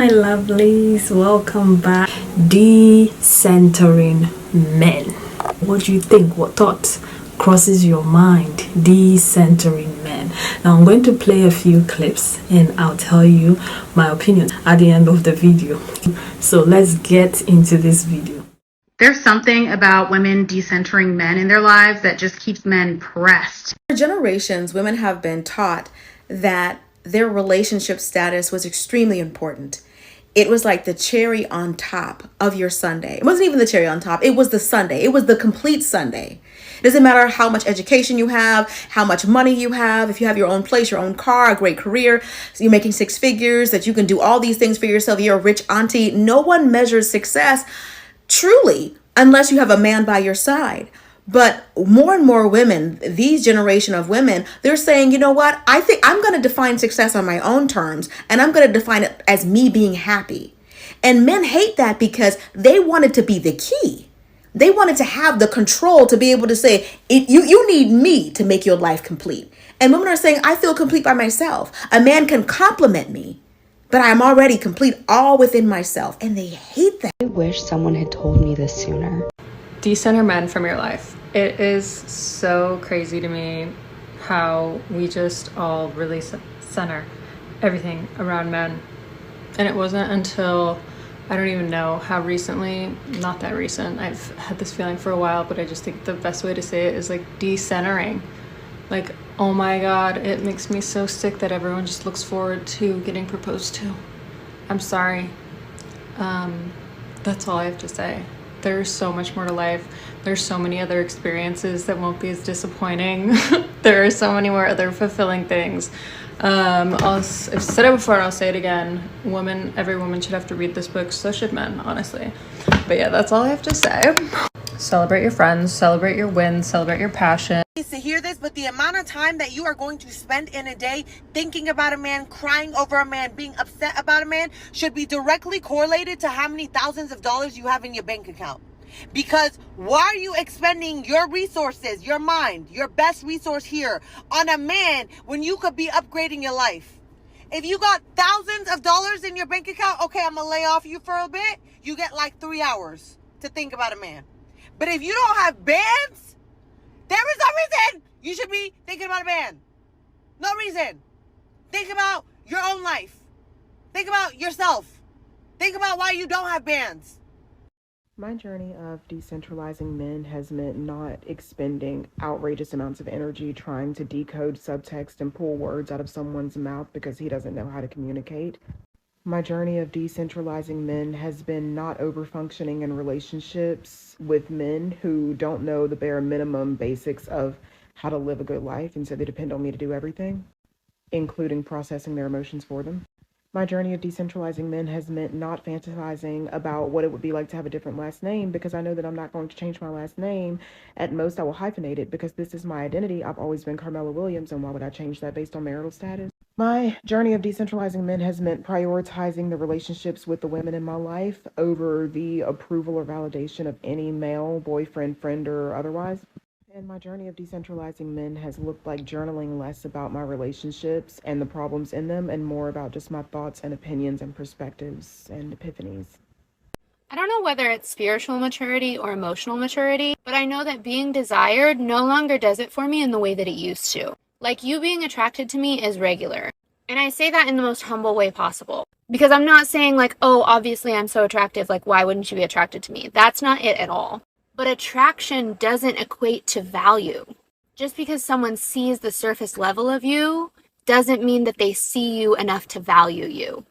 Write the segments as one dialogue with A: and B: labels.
A: my lovelies, welcome back. Decentering Men. What do you think? What thoughts crosses your mind? Decentering Men. Now I'm going to play a few clips and I'll tell you my opinion at the end of the video. So let's get into this video.
B: There's something about women decentering men in their lives that just keeps men pressed.
C: For generations, women have been taught that their relationship status was extremely important. It was like the cherry on top of your sundae. It wasn't even the cherry on top. It was the sundae. It was the complete sundae. It doesn't matter how much education you have, how much money you have, if you have your own place, your own car, a great career, so you're making six figures, that you can do all these things for yourself. You're a rich auntie. No one measures success truly unless you have a man by your side. But more and more women, these generation of women, they're saying, you know what? I think I'm going to define success on my own terms, and I'm going to define it as me being happy. And men hate that because they wanted to be the key. They wanted to have the control to be able to say, you need me to make your life complete. And women are saying, I feel complete by myself. A man can compliment me, but I'm already complete all within myself. And they hate that.
D: I wish someone had told me this sooner.
E: Decenter men from your life. It is so crazy to me how we just all really center everything around men. And it wasn't until, I don't even know how recently, not that recent, I've had this feeling for a while, but I just think the best way to say it is like decentering. Like, oh my God, it makes me so sick that everyone just looks forward to getting proposed to. I'm sorry. That's all I have to say. There's so much more to life. There's so many other experiences that won't be as disappointing. There are so many more other fulfilling things. I've said it before and I'll say it again. Every woman should have to read this book. So should men, honestly. But yeah, that's all I have to say. Celebrate your friends, celebrate your wins, celebrate your passion.
F: To hear this, but the amount of time that you are going to spend in a day thinking about a man, crying over a man, being upset about a man should be directly correlated to how many thousands of dollars you have in your bank account. Because why are you expending your resources, your mind, your best resource here on a man when you could be upgrading your life? If you got thousands of dollars in your bank account, okay, I'm gonna lay off you for a bit. You get like 3 hours to think about a man. But if you don't have bands, there is no reason you should be thinking about a man. No reason. Think about your own life. Think about yourself. Think about why you don't have bands.
G: My journey of decentralizing men has meant not expending outrageous amounts of energy trying to decode subtext and pull words out of someone's mouth because he doesn't know how to communicate. My journey of decentralizing men has been not overfunctioning in relationships with men who don't know the bare minimum basics of how to live a good life, and so they depend on me to do everything, including processing their emotions for them. My journey of decentralizing men has meant not fantasizing about what it would be like to have a different last name because I know that I'm not going to change my last name. At most, I will hyphenate it because this is my identity. I've always been Carmela Williams, and why would I change that based on marital status? My journey of decentralizing men has meant prioritizing the relationships with the women in my life over the approval or validation of any male, boyfriend, friend, or otherwise. And my journey of decentralizing men has looked like journaling less about my relationships and the problems in them and more about just my thoughts and opinions and perspectives and epiphanies.
H: I don't know whether it's spiritual maturity or emotional maturity, but I know that being desired no longer does it for me in the way that it used to. Like, you being attracted to me is regular. And I say that in the most humble way possible. Because I'm not saying like, oh, obviously I'm so attractive, like why wouldn't you be attracted to me? That's not it at all. But attraction doesn't equate to value. Just because someone sees the surface level of you doesn't mean that they see you enough to value you.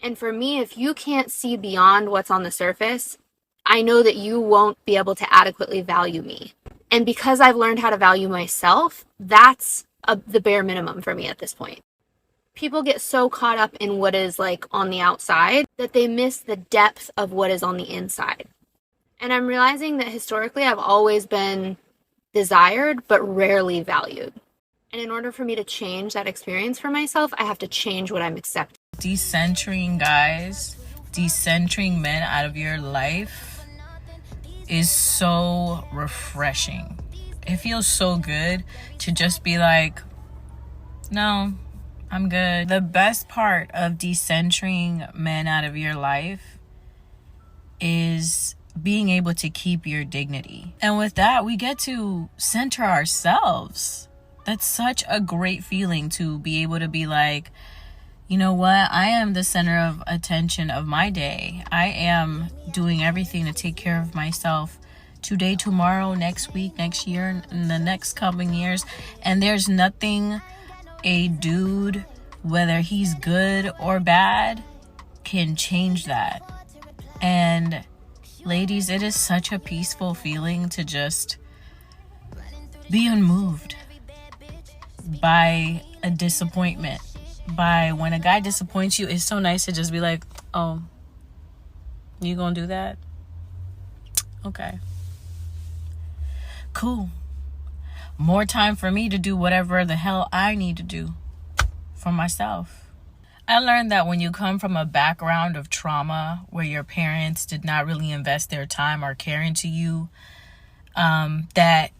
H: And for me, if you can't see beyond what's on the surface, I know that you won't be able to adequately value me. And because I've learned how to value myself, that's the bare minimum for me at this point. People get so caught up in what is like on the outside that they miss the depth of what is on the inside. And I'm realizing that historically I've always been desired, but rarely valued. And in order for me to change that experience for myself, I have to change what I'm accepting.
I: Decentering guys, decentering men out of your life is so refreshing. It feels so good to just be like, no, I'm good. The best part of decentering men out of your life is being able to keep your dignity. And with that, we get to center ourselves. That's such a great feeling to be able to be like, you know what? I am the center of attention of my day. I am doing everything to take care of myself today, tomorrow, next week, next year, and the next coming years. And there's nothing a dude, whether he's good or bad, can change that. And ladies, it is such a peaceful feeling to just be unmoved by a disappointment. By when a guy disappoints you, it's so nice to just be like, oh, you gonna do that? Okay. Cool. More time for me to do whatever the hell I need to do for myself. I learned that when you come from a background of trauma where your parents did not really invest their time or care into you, that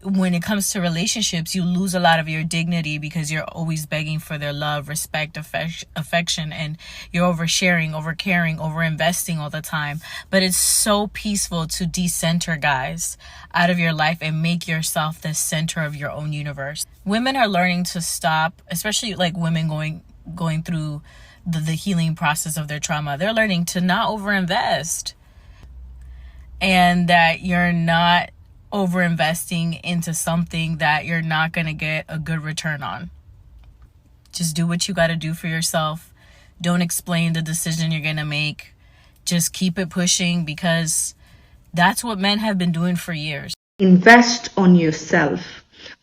I: when it comes to relationships, you lose a lot of your dignity because you're always begging for their love, respect, affection, and you're oversharing, overcaring, overinvesting all the time. But it's so peaceful to decenter guys out of your life and make yourself the center of your own universe. Women are learning to stop, especially like women going through the healing process of their trauma. They're learning to not overinvest, and that you're not over investing into something that you're not going to get a good return on. Just do what you got to do for yourself. Don't explain the decision you're going to make. Just keep it pushing, because that's what men have been doing for years.
J: Invest on yourself.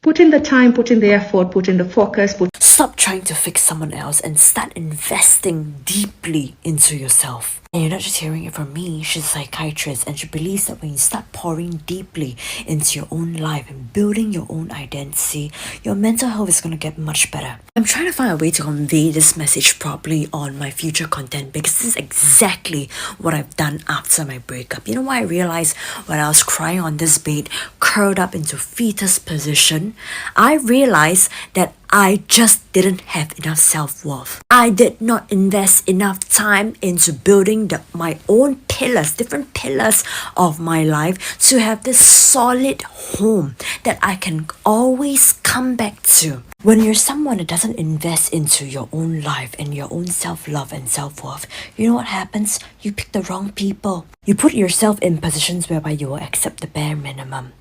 J: Put in the time, put in the effort, put in the focus.
K: Stop trying to fix someone else and start investing deeply into yourself. And you're not just hearing it from me, she's a psychiatrist, and she believes that when you start pouring deeply into your own life and building your own identity, your mental health is going to get much better. I'm trying to find a way to convey this message properly on my future content, because this is exactly what I've done after my breakup. You know what I realized when I was crying on this bed, curled up into fetus position? I realized that I just didn't have enough self-worth. I did not invest enough time into building my own pillars, different pillars of my life, to have this solid home that I can always come back to. When you're someone that doesn't invest into your own life and your own self-love and self-worth, you know what happens? You pick the wrong people. You put yourself in positions whereby you will accept the bare minimum.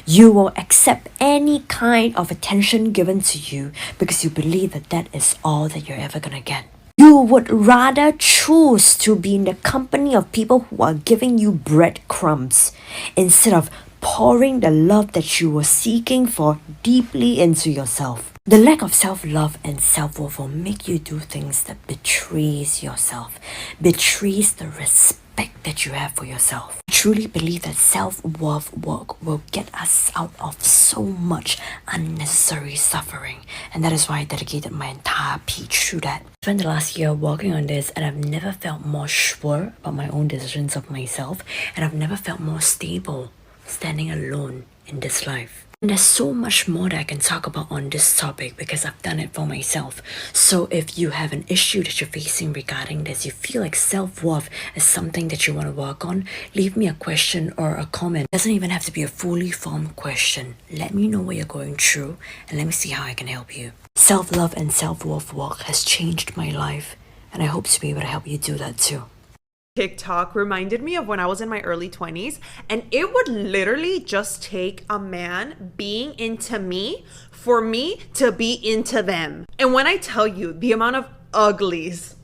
K: You will accept any kind of attention given to you because you believe that that is all that you're ever gonna get. You would rather choose to be in the company of people who are giving you breadcrumbs instead of pouring the love that you were seeking for deeply into yourself. The lack of self-love and self-worth will make you do things that betrays yourself, betrays the respect that you have for yourself. I truly believe that self-worth work will get us out of so much unnecessary suffering, and that is why I dedicated my entire piece to that. I spent the last year working on this, and I've never felt more sure about my own decisions of myself, and I've never felt more stable standing alone in this life. And there's so much more that I can talk about on this topic because I've done it for myself. So if you have an issue that you're facing regarding this, you feel like self-worth is something that you want to work on, leave me a question or a comment. It doesn't even have to be a fully formed question. Let me know what you're going through and let me see how I can help you. Self-love and self-worth work has changed my life, and I hope to be able to help you do that too.
L: TikTok reminded me of when I was in my early 20s, and it would literally just take a man being into me for me to be into them. And when I tell you the amount of uglies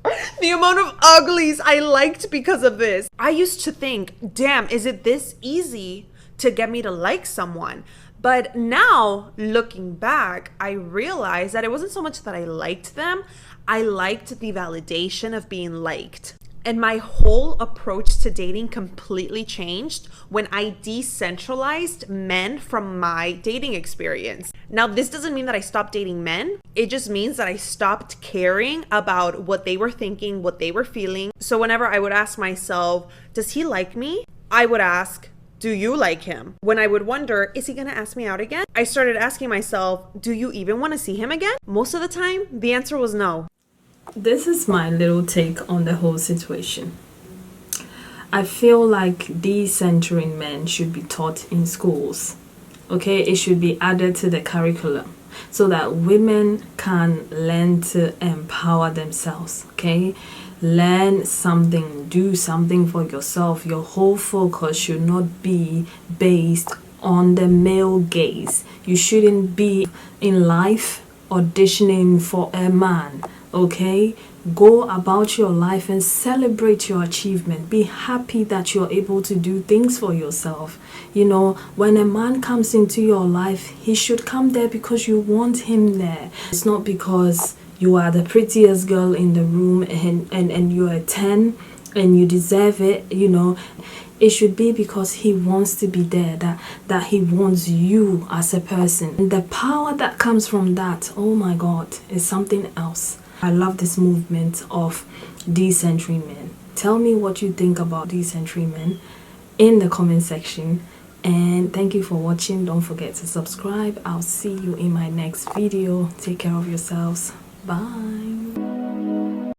L: I liked because of this, I used to think, damn, is it this easy to get me to like someone? But now, looking back, I realized that it wasn't so much that I liked them, I liked the validation of being liked. And my whole approach to dating completely changed when I decentralized men from my dating experience. Now, this doesn't mean that I stopped dating men. It just means that I stopped caring about what they were thinking, what they were feeling. So whenever I would ask myself, does he like me? I would ask, do you like him? When I would wonder, is he gonna ask me out again? I started asking myself, do you even want to see him again? Most of the time, the answer was no.
A: This is my little take on the whole situation. I feel like decentering men should be taught in schools. Okay, it should be added to the curriculum so that women can learn to empower themselves. Okay, learn something, do something for yourself. Your whole focus should not be based on the male gaze. You shouldn't be in life auditioning for a man. Okay, go about your life and celebrate your achievement. Be happy that you're able to do things for yourself. You know, when a man comes into your life, he should come there because you want him there. It's not because you are the prettiest girl in the room and you're a 10 and you deserve it. You know, it should be because he wants to be there, that he wants you as a person. And the power that comes from that, oh my God, is something else. I love this movement of decentering men. Tell me what you think about decentering men in the comment section. And thank you for watching. Don't forget to subscribe. I'll see you in my next video. Take care of yourselves. Bye.